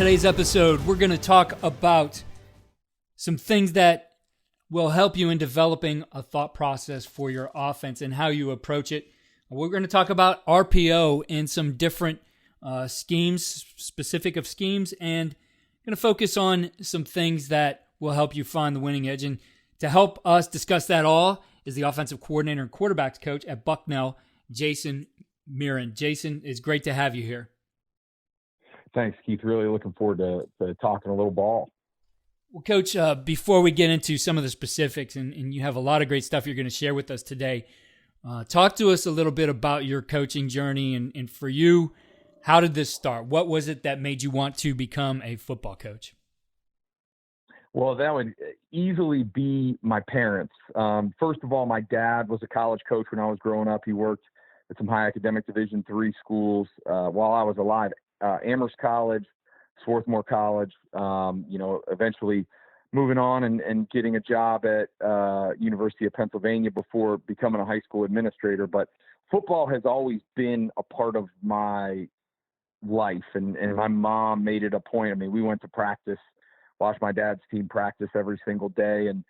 today's episode, we're going to talk about some things that will help you in developing a thought process for your offense and how you approach it. We're going to talk about RPO and some different schemes, specific of schemes, and going to focus on some things that will help you find the winning edge. And to help us discuss that all is the offensive coordinator and quarterbacks coach at Bucknell, Jason Miran. Jason, it's great to have you here. Thanks, Keith. Really looking forward to talking a little ball. Well, Coach, before we get into some of the specifics, and you have a lot of great stuff you're going to share with us today, talk to us a little bit about your coaching journey. And for you, how did this start? What was it that made you want to become a football coach? Well, that would easily be my parents. First of all, my dad was a college coach when I was growing up. He worked at some high academic Division III schools while I was alive. Amherst College, Swarthmore College, eventually moving on and getting a job at University of Pennsylvania before becoming a high school administrator. But football has always been a part of my life. And my mom made it a point. I mean, we went to practice, watched my dad's team practice every single day. And,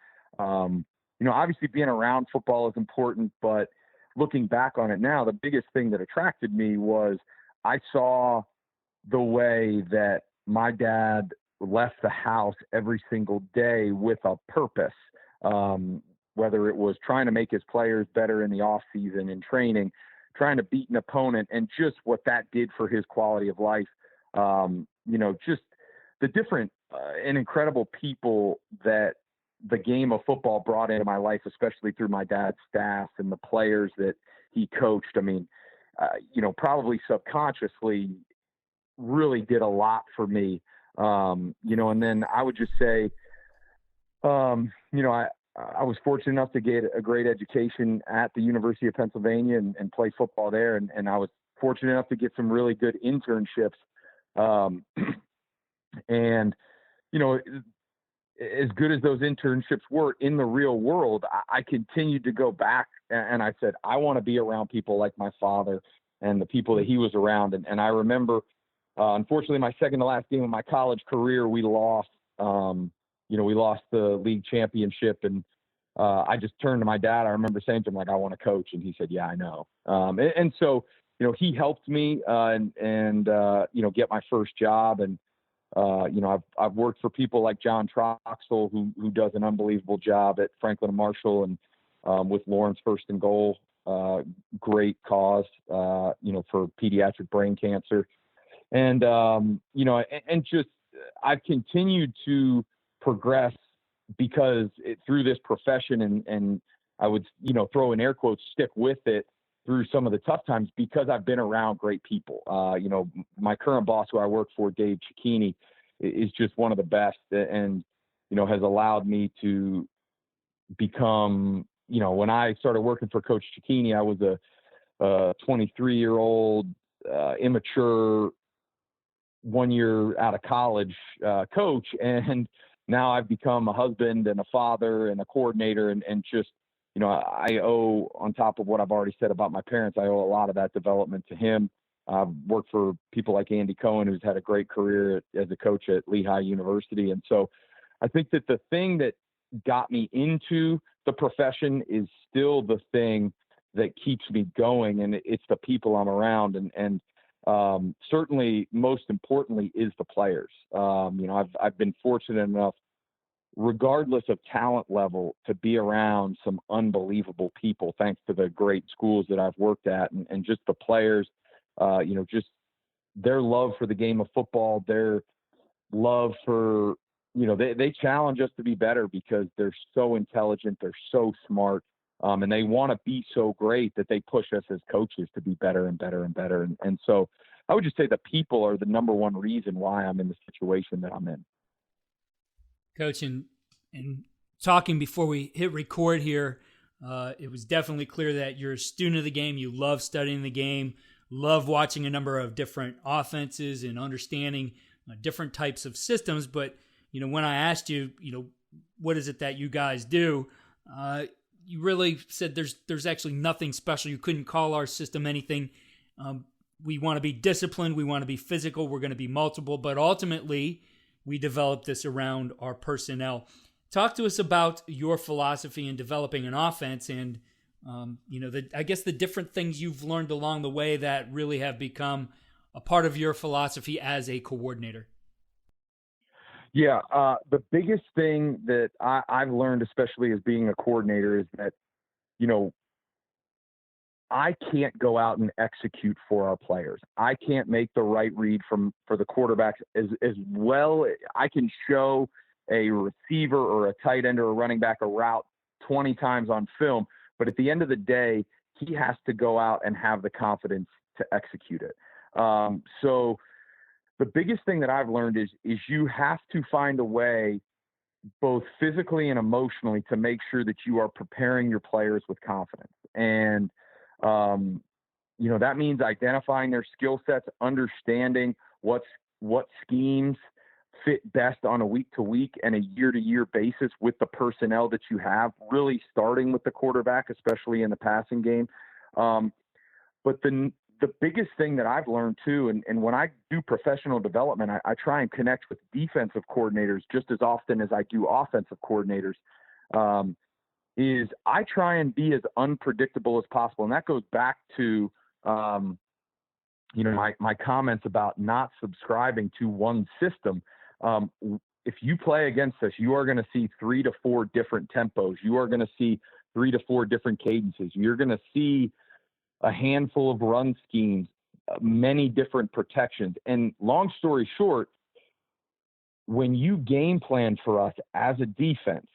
obviously being around football is important, but looking back on it now, the biggest thing that attracted me was I saw the way that my dad left the house every single day with a purpose, whether it was trying to make his players better in the off season in training, trying to beat an opponent, and just what that did for his quality of life. Just the different and incredible people that the game of football brought into my life, especially through my dad's staff and the players that he coached. I mean, probably subconsciously really did a lot for me. And then I would just say, I was fortunate enough to get a great education at the University of Pennsylvania and play football there. And I was fortunate enough to get some really good internships. As good as those internships were in the real world, I continued to go back and I said, I want to be around people like my father and the people that he was around. And I remember, unfortunately, my second to last game of my college career, we lost. We lost the league championship, and I just turned to my dad. I remember saying to him, I want to coach, and he said, "Yeah, I know." So he helped me get my first job, and I've worked for people like John Troxel, who does an unbelievable job at Franklin and Marshall, and with Lawrence First and Goal, great cause, for pediatric brain cancer. And, I've continued to progress because through this profession and I would, throw in air quotes, stick with it through some of the tough times because I've been around great people. My current boss who I work for, Dave Cicchini, is just one of the best and, has allowed me to become, when I started working for Coach Cicchini, I was a 23-year-old, immature, 1 year out of college coach, and now I've become a husband and a father and a coordinator, and just I owe, on top of what I've already said about my parents, I owe a lot of that development to him. I've worked for people like Andy Cohen, who's had a great career as a coach at Lehigh University, and so I think that the thing that got me into the profession is still the thing that keeps me going, and it's the people I'm around, and certainly most importantly is the players. I've been fortunate enough, regardless of talent level, to be around some unbelievable people, thanks to the great schools that I've worked at, and just the players, just their love for the game of football, their love for, they challenge us to be better because they're so intelligent, they're so smart. And they want to be so great that they push us as coaches to be better and better and better. And so I would just say the people are the number one reason why I'm in the situation that I'm in. Coach, and talking before we hit record here, it was definitely clear that you're a student of the game. You love studying the game, love watching a number of different offenses and understanding different types of systems. But, when I asked you, what is it that you guys do? You really said there's actually nothing special. You couldn't call our system anything. we want to be disciplined, we want to be physical, we're going to be multiple, but ultimately we develop this around our personnel. Talk to us about your philosophy in developing an offense and, I guess the different things you've learned along the way that really have become a part of your philosophy as a coordinator. Yeah, the biggest thing that I've learned, especially as being a coordinator, is that, I can't go out and execute for our players. I can't make the right read for the quarterbacks as well. I can show a receiver or a tight end or a running back a route 20 times on film, but at the end of the day, he has to go out and have the confidence to execute it. So the biggest thing that I've learned is you have to find a way, both physically and emotionally, to make sure that you are preparing your players with confidence. And that means identifying their skill sets, understanding what schemes fit best on a week-to-week and a year-to-year basis with the personnel that you have, really starting with the quarterback, especially in the passing game. But the biggest thing that I've learned too, and when I do professional development, I try and connect with defensive coordinators just as often as I do offensive coordinators, is I try and be as unpredictable as possible. And that goes back to, my comments about not subscribing to one system. If you play against us, you are going to see 3 to 4 different tempos. You are going to see 3 to 4 different cadences. You're going to see a handful of run schemes, many different protections. And long story short, when you game plan for us as a defense,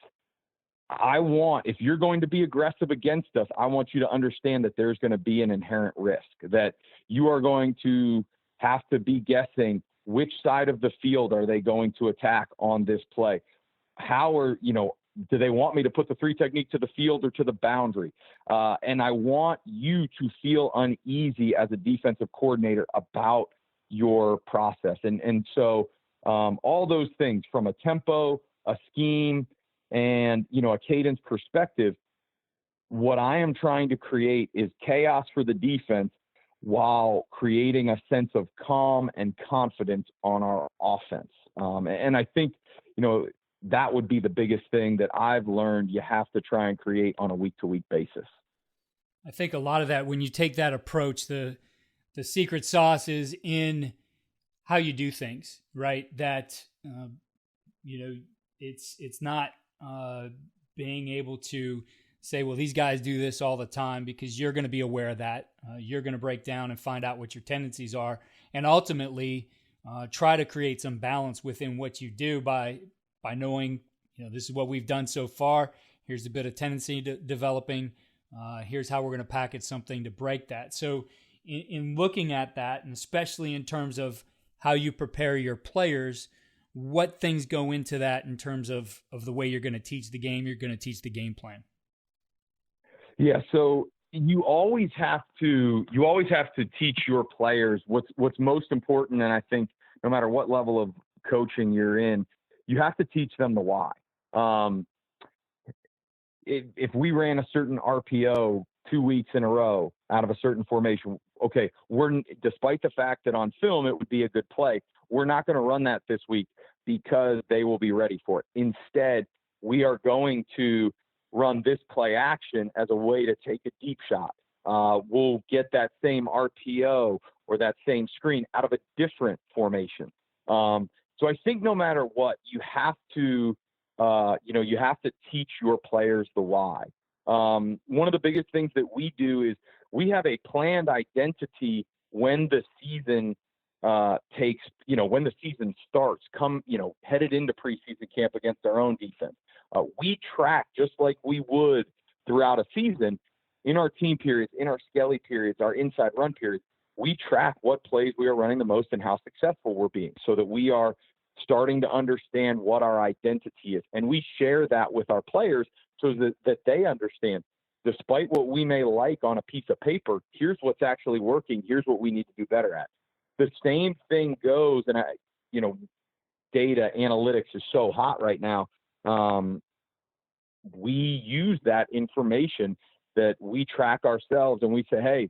if you're going to be aggressive against us, I want you to understand that there's going to be an inherent risk, that you are going to have to be guessing which side of the field are they going to attack on this play. Do they want me to put the 3 technique to the field or to the boundary? And I want you to feel uneasy as a defensive coordinator about your process. And so all those things, from a tempo, a scheme, and, a cadence perspective, what I am trying to create is chaos for the defense while creating a sense of calm and confidence on our offense. And I think, that would be the biggest thing that I've learned you have to try and create on a week-to-week basis. I think a lot of that, when you take that approach, the secret sauce is in how you do things, right? That, it's not being able to say, well, these guys do this all the time, because you're going to be aware of that. You're going to break down and find out what your tendencies are, and ultimately try to create some balance within what you do by knowing, this is what we've done so far. Here's a bit of tendency developing. Here's how we're going to package something to break that. So in looking at that, and especially in terms of how you prepare your players, what things go into that in terms of the way you're going to teach the game, you're going to teach the game plan? Yeah. So you always have to teach your players what's most important. And I think no matter what level of coaching you're in, you have to teach them the why. If we ran a certain RPO 2 weeks in a row out of a certain formation, okay, despite the fact that on film it would be a good play, we're not going to run that this week because they will be ready for it. Instead, we are going to run this play action as a way to take a deep shot. We'll get that same RPO or that same screen out of a different formation. So I think no matter what, you have to teach your players the why. One of the biggest things that we do is we have a planned identity when the season when the season starts, headed into preseason camp against our own defense. We track, just like we would throughout a season, in our team periods, in our skelly periods, our inside run periods. We track what plays we are running the most and how successful we're being, so that we are starting to understand what our identity is. And we share that with our players so that they understand, despite what we may like on a piece of paper, here's what's actually working. Here's what we need to do better at. The same thing goes, and data analytics is so hot right now. We use that information that we track ourselves, and we say, hey,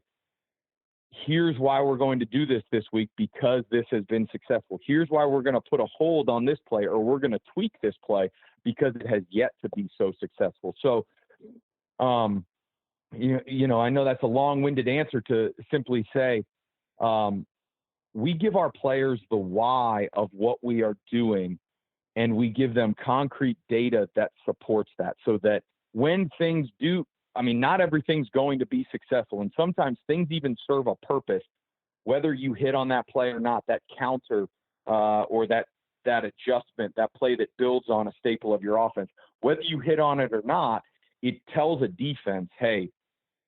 here's why we're going to do this week because this has been successful. Here's why we're going to put a hold on this play, or we're going to tweak this play because it has yet to be so successful. So, I know that's a long-winded answer to simply say, we give our players the why of what we are doing, and we give them concrete data that supports that, so that when things do, not everything's going to be successful. And sometimes things even serve a purpose, whether you hit on that play or not, that counter or that adjustment, that play that builds on a staple of your offense. Whether you hit on it or not, it tells a defense, hey,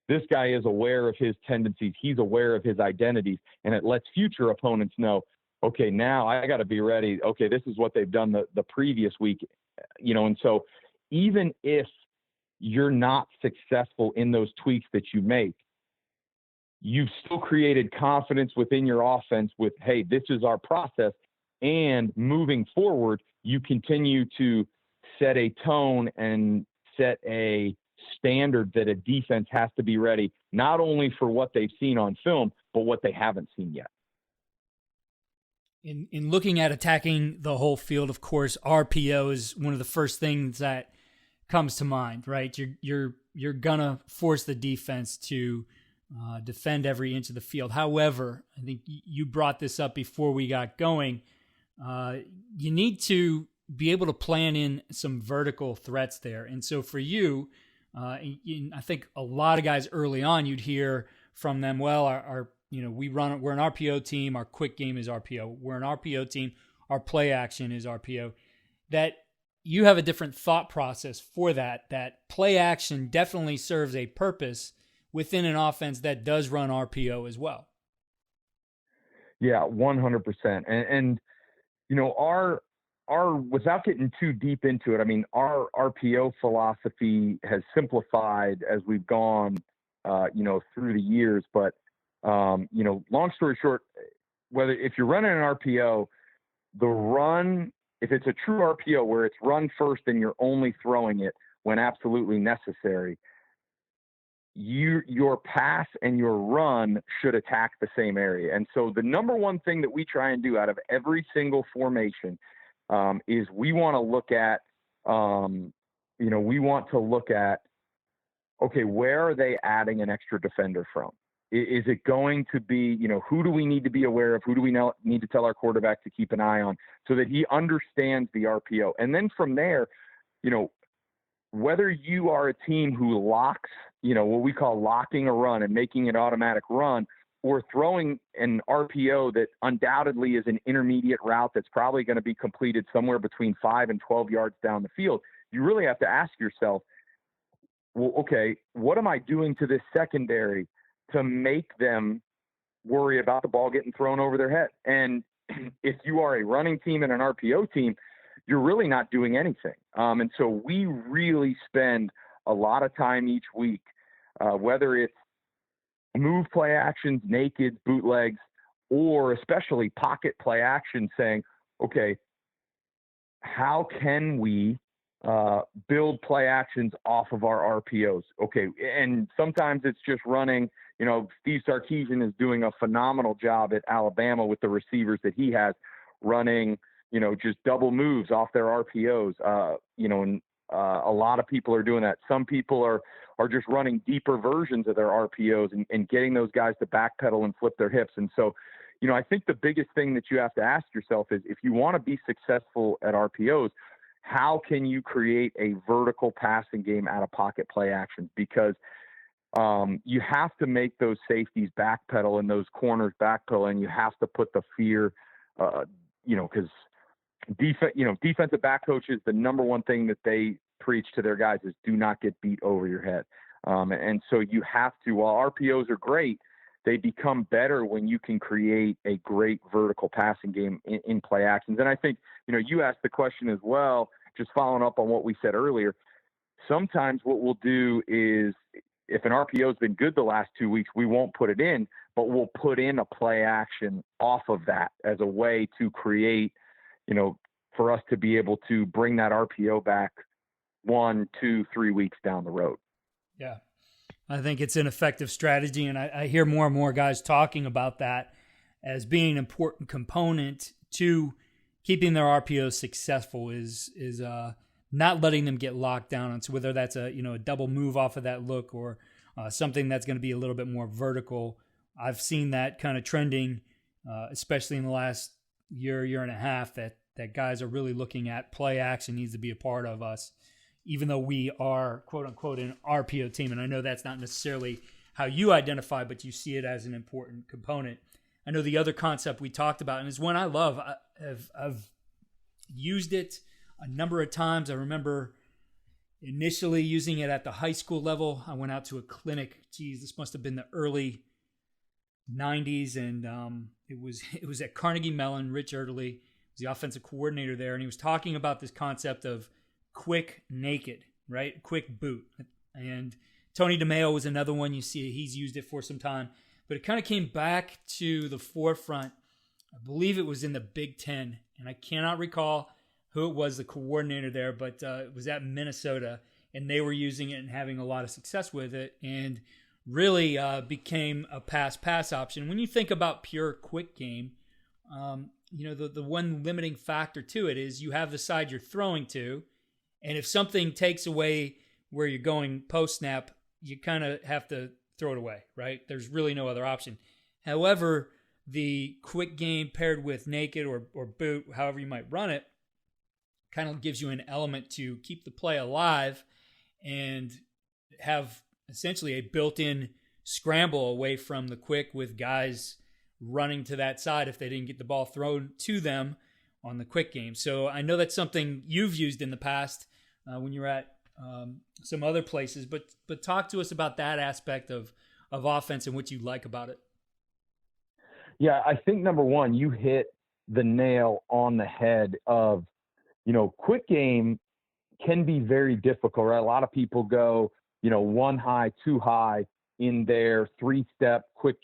this guy is aware of his tendencies. He's aware of his identities, and it lets future opponents know, okay, now I got to be ready. Okay, this is what they've done the previous week, and so even if you're not successful in those tweaks that you make, you've still created confidence within your offense with, hey, this is our process. And moving forward, you continue to set a tone and set a standard that a defense has to be ready, not only for what they've seen on film, but what they haven't seen yet. In looking at attacking the whole field, of course, RPO is one of the first things that comes to mind, right? You're gonna force the defense to defend every inch of the field. However, I think you brought this up before we got going. You need to be able to plan in some vertical threats there. And so for you, I think a lot of guys early on, you'd hear from them, well, we're an RPO team. Our quick game is RPO. We're an RPO team. Our play action is RPO. That you have a different thought process for that play action definitely serves a purpose within an offense that does run RPO as well. Yeah, 100%. And our without getting too deep into it, our RPO philosophy has simplified as we've gone, through the years. But, long story short, if you're running an RPO, the run, if it's a true RPO where it's run first and you're only throwing it when absolutely necessary, your pass and your run should attack the same area. And so the number one thing that we try and do out of every single formation is we want to look at, okay, where are they adding an extra defender from? Is it going to be, who do we need to be aware of? Who do we need to tell our quarterback to keep an eye on so that he understands the RPO? And then from there, whether you are a team who locks, what we call locking a run and making an automatic run, or throwing an RPO that undoubtedly is an intermediate route that's probably going to be completed somewhere between 5 and 12 yards down the field, you really have to ask yourself, well, okay, what am I doing to this secondary to make them worry about the ball getting thrown over their head? And if you are a running team and an RPO team, you're really not doing anything. And so we really spend a lot of time each week, whether it's move play actions, naked, bootlegs, or especially pocket play action, saying, okay, how can we build play actions off of our RPOs? Okay. And sometimes it's just running, Steve Sarkisian is doing a phenomenal job at Alabama with the receivers that he has running, just double moves off their RPOs, and a lot of people are doing that. Some people are just running deeper versions of their RPOs and getting those guys to backpedal and flip their hips. And so, I think the biggest thing that you have to ask yourself is, if you want to be successful at RPOs, how can you create a vertical passing game out of pocket play actions? Because you have to make those safeties backpedal and those corners backpedal, and you have to put the fear, because defensive back coaches, the number one thing that they preach to their guys is do not get beat over your head. And so you have to, while RPOs are great, they become better when you can create a great vertical passing game in play actions. And I think, you asked the question as well, just following up on what we said earlier. Sometimes what we'll do is, if an RPO has been good the last 2 weeks, we won't put it in, but we'll put in a play action off of that as a way to create, for us to be able to bring that RPO back 1, 2, 3 weeks down the road. Yeah. I think it's an effective strategy, and I hear more and more guys talking about that as being an important component to keeping their RPOs successful is not letting them get locked down on. So whether that's a double move off of that look or something that's going to be a little bit more vertical, I've seen that kind of trending, especially in the last year and a half, that guys are really looking at play action needs to be a part of us, even though we are, quote unquote, an RPO team. And I know that's not necessarily how you identify, but you see it as an important component. I know the other concept we talked about, and it's one I love. I've used it a number of times. I remember initially using it at the high school level. I went out to a clinic. Geez, this must have been the early 90s, and it was at Carnegie Mellon. Rich Erdely was the offensive coordinator there, and he was talking about this concept of quick naked, right? Quick boot. And Tony DeMeo was another one. You see, he's used it for some time, but it kind of came back to the forefront. I believe it was in the Big Ten, and I cannot recall who it was, the coordinator there, but it was at Minnesota, and they were using it and having a lot of success with it, and really became a pass option. When you think about pure quick game, the one limiting factor to it is you have the side you're throwing to, and if something takes away where you're going post-snap, you kind of have to throw it away, right? There's really no other option. However, the quick game paired with naked or boot, however you might run it, kind of gives you an element to keep the play alive and have essentially a built-in scramble away from the quick with guys running to that side if they didn't get the ball thrown to them on the quick game. So I know that's something you've used in the past when you're at some other places, but talk to us about that aspect of offense and what you like about it. Yeah, I think number one, you hit the nail on the head of, quick game can be very difficult, right? A lot of people go, one high, two high in their three-step quick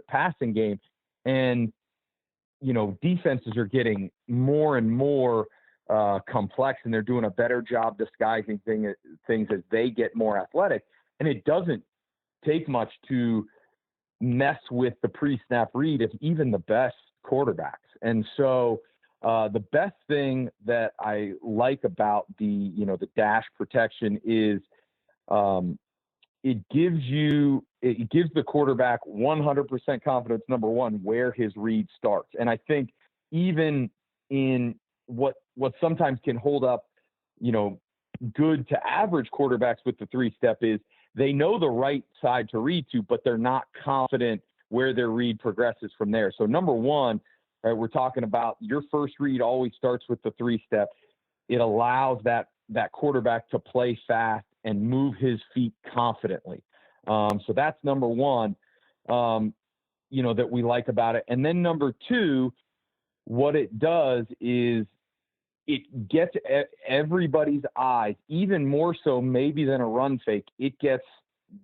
passing game. And, defenses are getting more and more complex, and they're doing a better job disguising things as they get more athletic. And it doesn't take much to mess with the pre-snap read of even the best quarterbacks. And so the best thing that I like about the dash protection is it gives the quarterback 100% confidence, number one, where his read starts. And I think even in what sometimes can hold up, good to average quarterbacks with the three-step is they know the right side to read to, but they're not confident where their read progresses from there. So number one, right, we're talking about your first read always starts with the three-step. It allows that quarterback to play fast and move his feet confidently. So that's number one, that we like about it. And then number two, what it does is it gets everybody's eyes, even more so maybe than a run fake. It gets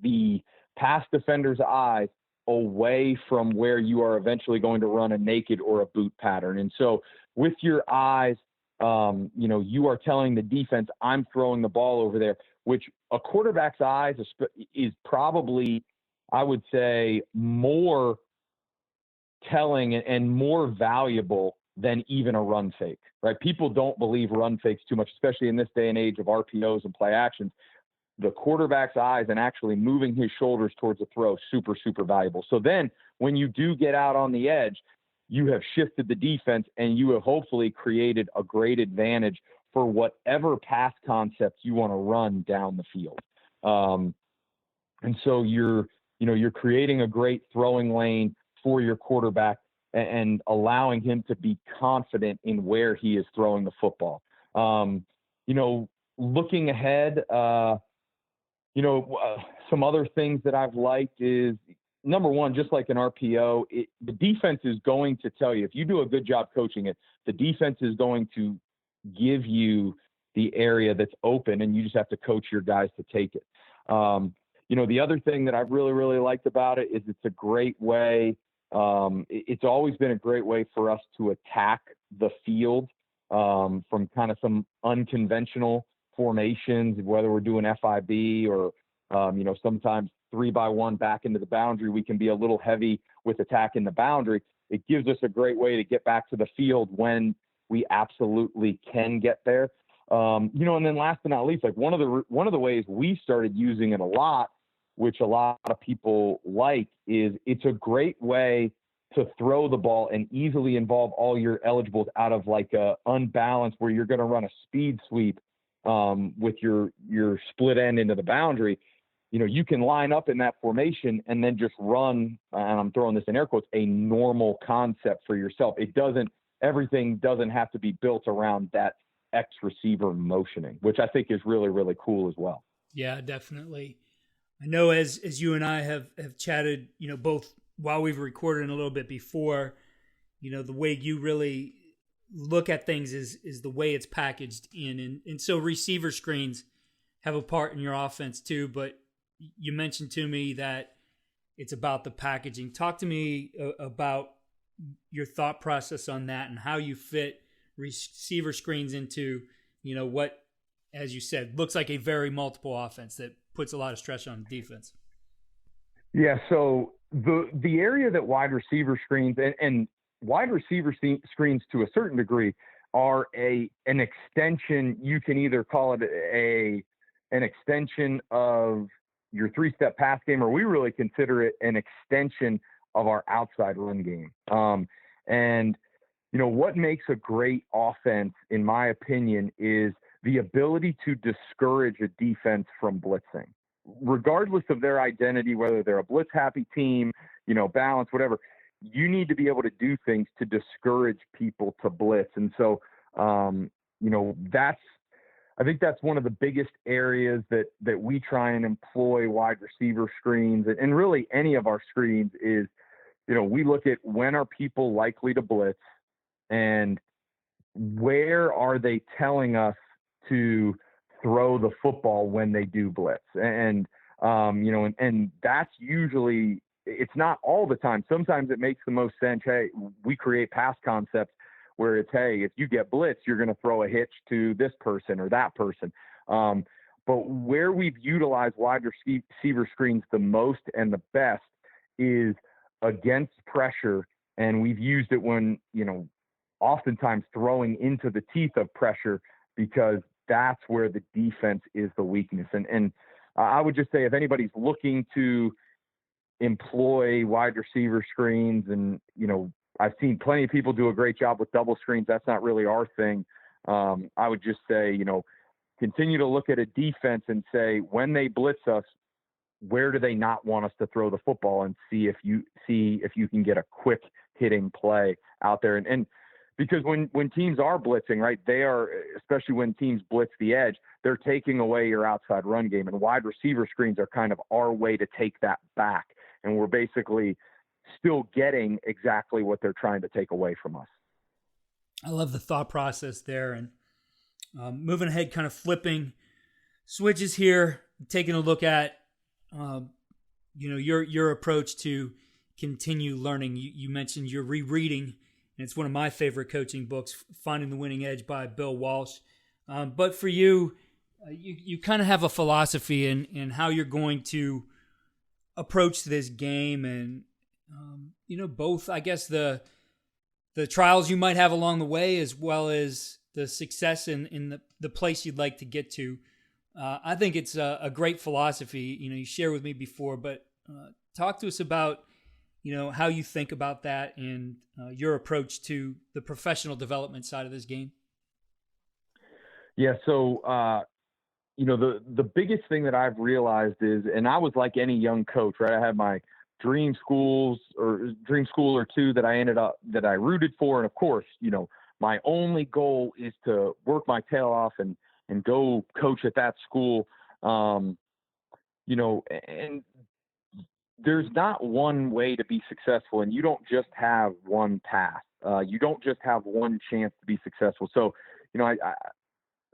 the pass defender's eyes away from where you are eventually going to run a naked or a boot pattern. And so with your eyes, you are telling the defense, I'm throwing the ball over there, which a quarterback's eyes is probably, I would say, more telling and more valuable than even a run fake, right? People don't believe run fakes too much, especially in this day and age of RPOs and play actions. The quarterback's eyes and actually moving his shoulders towards the throw, super, super valuable. So then when you do get out on the edge, you have shifted the defense and you have hopefully created a great advantage for whatever pass concept you want to run down the field. And so you're creating a great throwing lane for your quarterback and allowing him to be confident in where he is throwing the football. Looking ahead, some other things that I've liked is, number one, just like an RPO, the defense is going to tell you, if you do a good job coaching it, the defense is going to give you the area that's open, and you just have to coach your guys to take it. The other thing that I've really, really liked about it is it's a great way. It's always been a great way for us to attack the field from kind of some unconventional formations, whether we're doing FIB or, sometimes 3-by-1 back into the boundary. We can be a little heavy with attacking the boundary. It gives us a great way to get back to the field when we absolutely can get there. And then last but not least, like one of the ways we started using it a lot, which a lot of people like, is it's a great way to throw the ball and easily involve all your eligibles out of like a unbalanced where you're going to run a speed sweep with your split end into the boundary. You can line up in that formation and then just run, and I'm throwing this in air quotes, a normal concept for yourself. Everything doesn't have to be built around that X receiver motioning, which I think is really, really cool as well. Yeah, definitely. I know as you and I have chatted, both while we've recorded and a little bit before, the way you really look at things is the way it's packaged in. And so receiver screens have a part in your offense too, but you mentioned to me that it's about the packaging. Talk to me about your thought process on that and how you fit receiver screens into, what, as you said, looks like a very multiple offense that puts a lot of stress on defense. Yeah. So the area that wide receiver screens and wide receiver screens to a certain degree are an extension. You can either call it an extension of your 3-step pass game, or we really consider it an extension of our outside run game. What makes a great offense, in my opinion, is the ability to discourage a defense from blitzing, regardless of their identity, whether they're a blitz happy team, balance, whatever. You need to be able to do things to discourage people to blitz. And so, I think that's one of the biggest areas that we try and employ wide receiver screens and really any of our screens is, we look at when are people likely to blitz and where are they telling us to throw the football when they do blitz. And that's usually, it's not all the time. Sometimes it makes the most sense. Hey, we create pass concepts where it's, hey, if you get blitz, you're going to throw a hitch to this person or that person. But where we've utilized wide receiver screens the most and the best is against pressure. And we've used it when, oftentimes throwing into the teeth of pressure, because that's where the defense is the weakness. And I would just say if anybody's looking to employ wide receiver screens, and, I've seen plenty of people do a great job with double screens. That's not really our thing. I would just say, continue to look at a defense and say, when they blitz us, where do they not want us to throw the football, and see if you can get a quick hitting play out there. And because when teams are blitzing, right, they are, especially when teams blitz the edge, they're taking away your outside run game, and wide receiver screens are kind of our way to take that back. And we're basically still getting exactly what they're trying to take away from us. I love the thought process there. And moving ahead, kind of flipping switches here, taking a look at, your approach to continue learning. You mentioned you're rereading, and it's one of my favorite coaching books, Finding the Winning Edge by Bill Walsh. But for you, you kind of have a philosophy in how you're going to approach this game, and both, I guess, the trials you might have along the way, as well as the success in the place you'd like to get to. I think it's a great philosophy. You shared with me before, but talk to us about how you think about that and your approach to the professional development side of this game. Yeah. So, the biggest thing that I've realized is, and I was like any young coach, right? I had my dream school or two that I rooted for. And of course, my only goal is to work my tail off and go coach at that school. And there's not one way to be successful, and you don't just have one path. You don't just have one chance to be successful. So,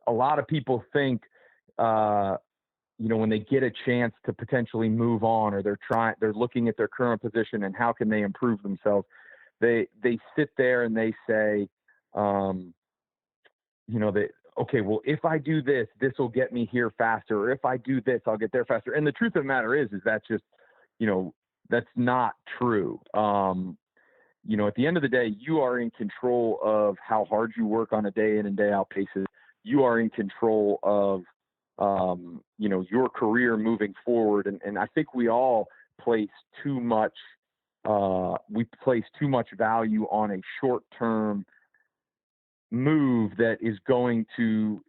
a lot of people think, when they get a chance to potentially move on, or they're looking at their current position and how can they improve themselves, they sit there and they say, okay, well, if I do this, this will get me here faster. Or if I do this, I'll get there faster. And the truth of the matter is that's just, that's not true. At the end of the day, you are in control of how hard you work on a day in and day out basis. You are in control of, your career moving forward. And I think we all place too much value on a short-term move that is going to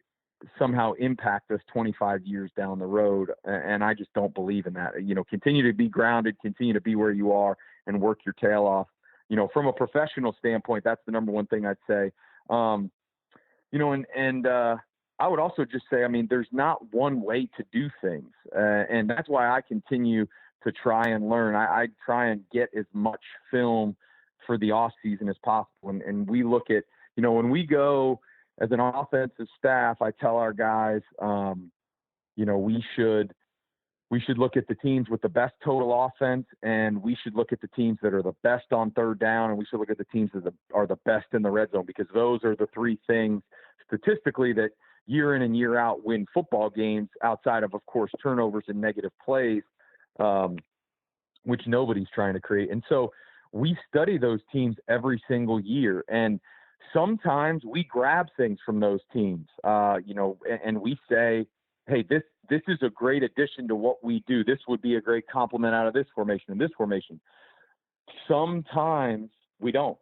somehow impact us 25 years down the road. And I just don't believe in that. Continue to be grounded, continue to be where you are and work your tail off. From a professional standpoint, that's the number one thing I'd say. I would also just say, there's not one way to do things. And that's why I continue to try and learn. I try and get as much film for the off season as possible. And we look at, when we go as an offensive staff, I tell our guys, we should look at the teams with the best total offense, and we should look at the teams that are the best on third down, and we should look at the teams that are the best in the red zone, because those are the three things statistically that year in and year out win football games, outside of course, turnovers and negative plays, which nobody's trying to create. And so we study those teams every single year, and sometimes we grab things from those teams, and we say, hey, this is a great addition to what we do. This would be a great complement out of this formation and this formation. Sometimes we don't.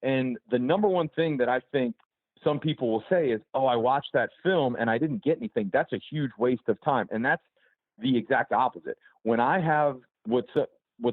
And the number one thing that I think some people will say is, oh, I watched that film and I didn't get anything. That's a huge waste of time. And that's the exact opposite. When I have what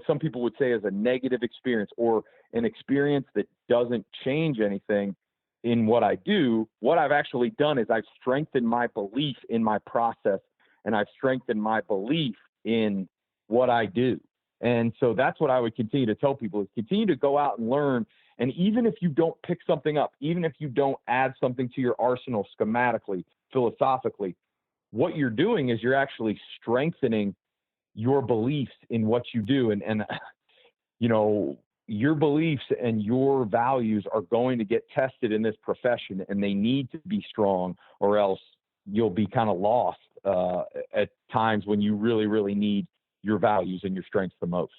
some people would say is a negative experience, or an experience that doesn't change anything in what I do, what I've actually done is I've strengthened my belief in my process, and I've strengthened my belief in what I do. And so that's what I would continue to tell people, is continue to go out and learn. And even if you don't pick something up, even if you don't add something to your arsenal schematically, philosophically, what you're doing is you're actually strengthening your beliefs in what you do. And your beliefs and your values are going to get tested in this profession, and they need to be strong, or else you'll be kind of lost at times when you really, really need your values and your strengths the most.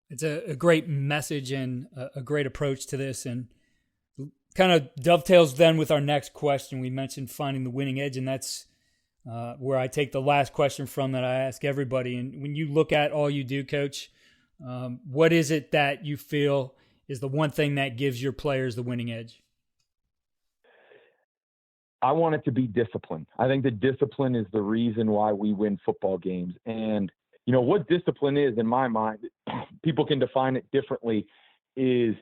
It's a great message and a great approach to this, and kind of dovetails then with our next question. We mentioned finding the winning edge, and that's where I take the last question from that I ask everybody. And when you look at all you do, Coach, what is it that you feel is the one thing that gives your players the winning edge? I want it to be discipline. I think that discipline is the reason why we win football games. And, what discipline is, in my mind, people can define it differently, it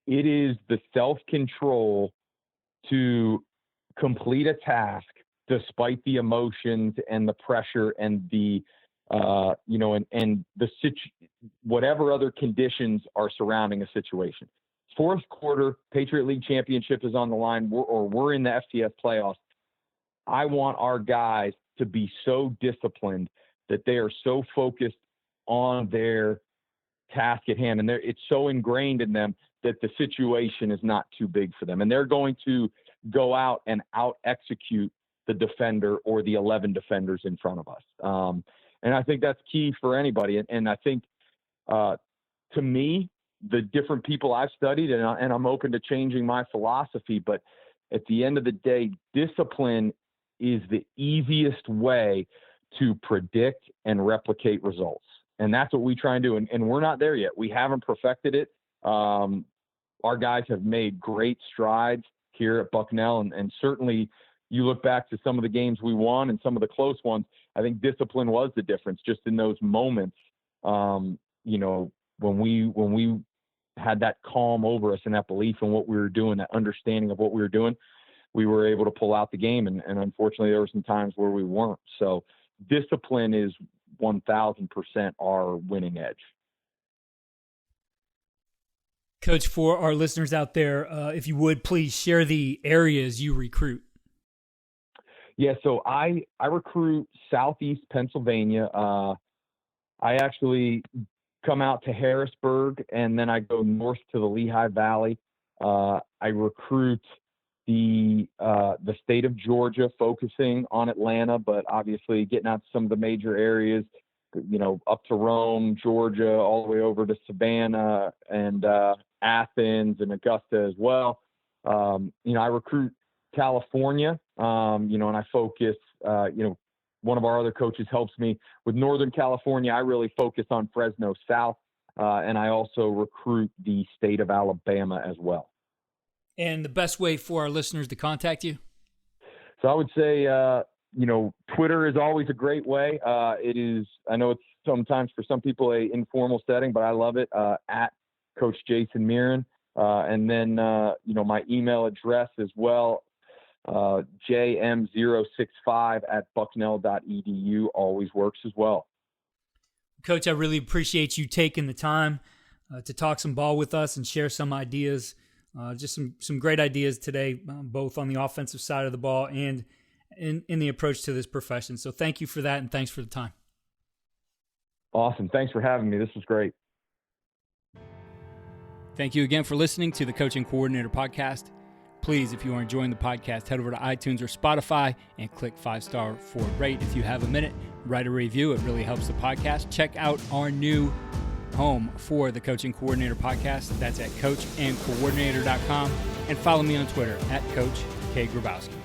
is the self-control to complete a task despite the emotions and the pressure and the whatever other conditions are surrounding a situation. Fourth quarter, Patriot League championship is on the line, we're in the FCS playoffs. I want our guys to be so disciplined that they are so focused on their task at hand, and it's so ingrained in them that the situation is not too big for them, and they're going to go out and out execute the defender or the 11 defenders in front of us. And I think that's key for anybody. And I think, to me, the different people I've studied, and I'm open to changing my philosophy, but at the end of the day, discipline is the easiest way to predict and replicate results. And that's what we try and do. And we're not there yet. We haven't perfected it. Our guys have made great strides here at Bucknell. And certainly you look back to some of the games we won and some of the close ones, I think discipline was the difference just in those moments. When we had that calm over us and that belief in what we were doing, that understanding of what we were doing, we were able to pull out the game. And unfortunately, there were some times where we weren't. So discipline is 1,000% our winning edge. Coach, for our listeners out there, if you would, please share the areas you recruit. Yeah, so I recruit Southeast Pennsylvania. I actually come out to Harrisburg, and then I go north to the Lehigh Valley. I recruit the state of Georgia, focusing on Atlanta, but obviously getting out to some of the major areas, up to Rome, Georgia, all the way over to Savannah and Athens and Augusta as well. I recruit California, and I focus, one of our other coaches helps me with Northern California. I really focus on Fresno South, and I also recruit the state of Alabama as well. And the best way for our listeners to contact you? So I would say, Twitter is always a great way. It is, I know it's sometimes for some people a informal setting, but I love it, at Coach Jason Miran. And then, my email address as well, jm065@bucknell.edu always works as well. Coach, I really appreciate you taking the time to talk some ball with us and share some ideas, just some great ideas today, both on the offensive side of the ball and in the approach to this profession. So thank you for that, and thanks for the time. Awesome. Thanks for having me. This was great. Thank you again for listening to the Coaching Coordinator Podcast. Please, if you are enjoying the podcast, head over to iTunes or Spotify and click 5-star for a rate. If you have a minute, write a review. It really helps the podcast. Check out our new home for the Coaching Coordinator Podcast. That's at coachandcoordinator.com. And follow me on Twitter at Coach K. Grabowski.